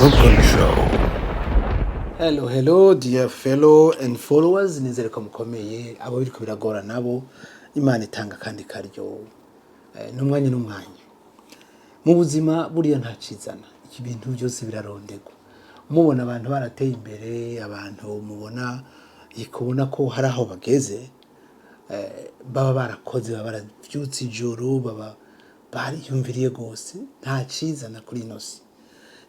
Hook'em Show. Hello, dear fellow and followers. Nizere ko mukomeye abo biriko biragora nabo Imana itanga kandi karyo n'umwanya mu buzima buriya nta cizana iki bintu byose birarondegwa mubona abantu barateye imbere abantu mubona ikubona ko hari aho bageze baba barakoze baba baravyutse ijoro baba bariyumviriye gose nta cizana kuri inosi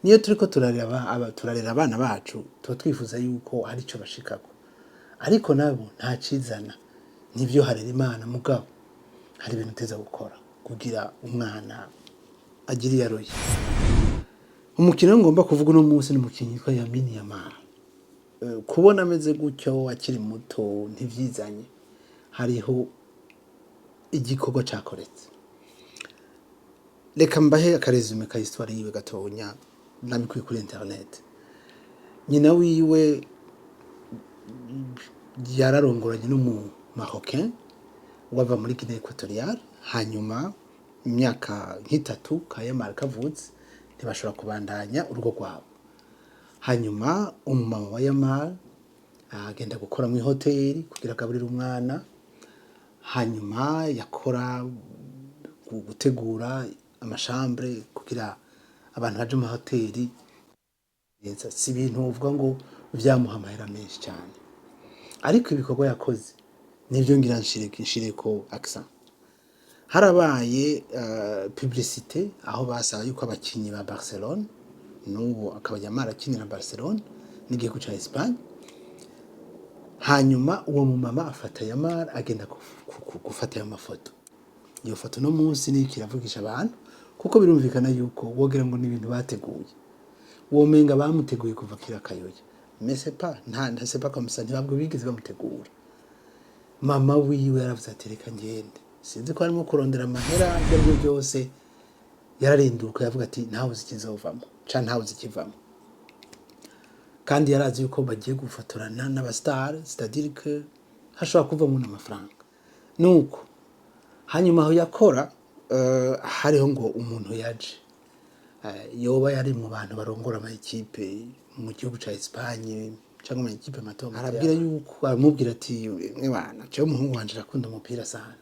niyo turiko turarera abana bacu tuba twifuza yuko hari ico bashikako ariko nabo nta cizana nivyo harera Imana mugabo hari ibintu teza gukora kugira umwana agira yaroye umukino ngomba kuvuga uno munsi n'umukinyi ko Lamine Yamal kubona ameze gutyo akiri muto ntivyizanye hariho igikorwa cakoretse reka mbahe akarezume ka histoire yiwe gatonya nabikuye kuri internet nyina wiwe yararongoranye n'umu Marocain wava muri Guinée Equatoriale hanyuma imyaka nk'itatu ka Yamal kavutse ntibashobora kubandanya urugo rwabo hanyuma umumama wa Yamal agenda gukora mu hoteli kugira agaburire umwana hanyuma yakora gutegura amashambre kugira abantu baje mu hoteli si ibintu uvuga ngo vyamuha amahera menshi cyane ariko ibikorwa yakoze nivyo ngira nshire ko accent harabaye publicité aho basaba yuko abakinyi ba Barcelone n'ubu akaba Yamal akinira Barcelone n'igihugu ca Espagne hanyuma uwo mumama afata Yamal agenda gufata ayo mafoto iyo foto no munsi ni kiravugisha abantu kuko birumvikana yuko wogira ngo n'ibintu bateguye womenga bamuteguye kuva kira kayoya mais c'est pas comme ça ntibabwo bigeze bamutegura mama wiwe yaravuze ati reka ngende sinzi ko arimo kurondera amahera ibyo byose yararinduka yavuga ati ntawe zikizovamo ca ntawe zikivamo kandi yarazi yuko bagiye gufotorana n'abastar c'est-à-dire que hashobora kuvamo n'amafaranga nuko hanyuma aho yakora hariho ngo umuntu yaje yoba yari mu bantu barongora ama equipe mu gihugu ca Espagne cyangwa ama equipe mato arabwira yuko amubwira ati mwana cyo umuhungu wanje akunda umupira sana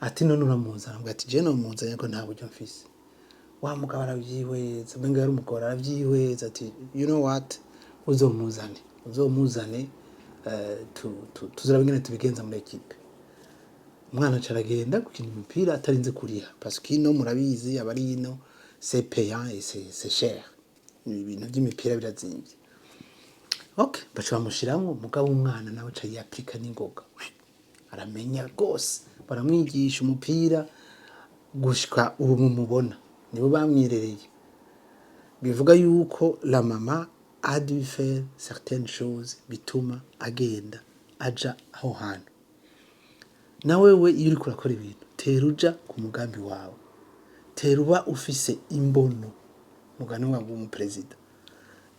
ati none uramuzana ngo ati je no muzanye ko nta buryo mfise wa mugabo aravyihweza benga yari umugore aravyihweza ati you know what uzomuzane tuzirabingene tubigenza muri equipe umwana caragenda gukina umupira atarinze kuriha parce que no murabizi abari ino c'est payant et c'est cher ibintu by'imipira birazimvye okay bacha bamushiramo mugabo umwana nawe ca yapika n'ingoga aramenya gose baramwigisha umupira gushika ubu mumubona nibo bamwirereye bivuga yuko la mama a dû faire certaines choses bituma agenda aja aho hantu nawewe iyo uri kurakora ibintu teruja ku mugambi wawe teruba ufise imbono mugani wawe mu president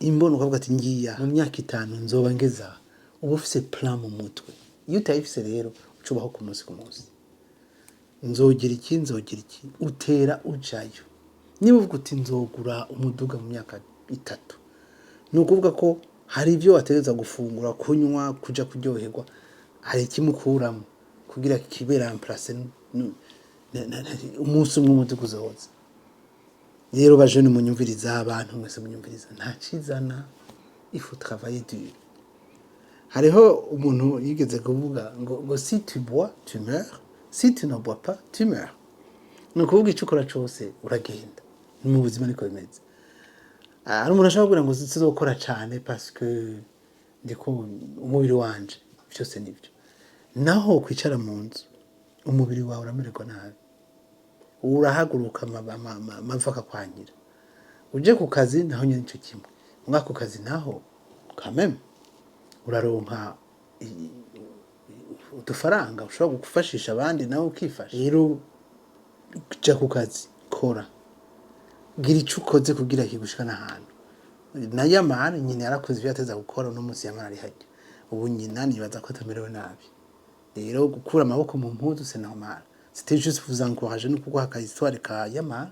imbono ukavuga ati ngiya mu myaka 5 nzoba ngeza uba ufise plan mu mutwe iyo utayifise rero ucubaho ku munsi nzogira iki utera ujayo niba uvuga uti nzogura umuduga mu myaka 3 nukuvuga ko hari ibyo wategeza gufungura kunywa kuja kuryoherwa hari ikimukuramo kugira kibera en place umunsi umwe umuduga uzoza rero baje ni munyumviriza abantu mwese munyumviriza nta cizana il faut travailler dur hariho umuntu yigeze kuvuga ngo si tu bois tu meurs si tu ne bois pas tu meurs nukuvuga icukora cyose uragenda mu buzima niko bimeze ari umuntu ashaka kugira ngo sizokora cyane parce que ndiko umubiri wanje byose nibyo naho kwicara mu nzu umubiri wawe uramererwa nabi urahaguruka mavaka kwangira uje ku kazi naho nyine cyo kimwe mwako kazi naho kameme uraronka udufaranga ushobora gufashisha abandi nawe ukifasha rero uja ku kazi kora gira ico ukoze kugira kigushika n'ahantu na Yamal nyine yarakoze ibyo yateza gukora no munsi Yamal ari hajya ubu nyina nibaza ko atamerewe nabi rero gukura amaboko mu mpuzu c'est normal c'était juste pour vous encourager no kuguha ka histoire ka Yamal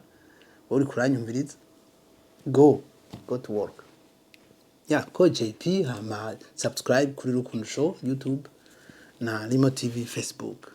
uri kuranyumviriza go go to work. Yeah, ko JP hama subscribe kuri Rukundo Show YouTube na Limo TV Facebook.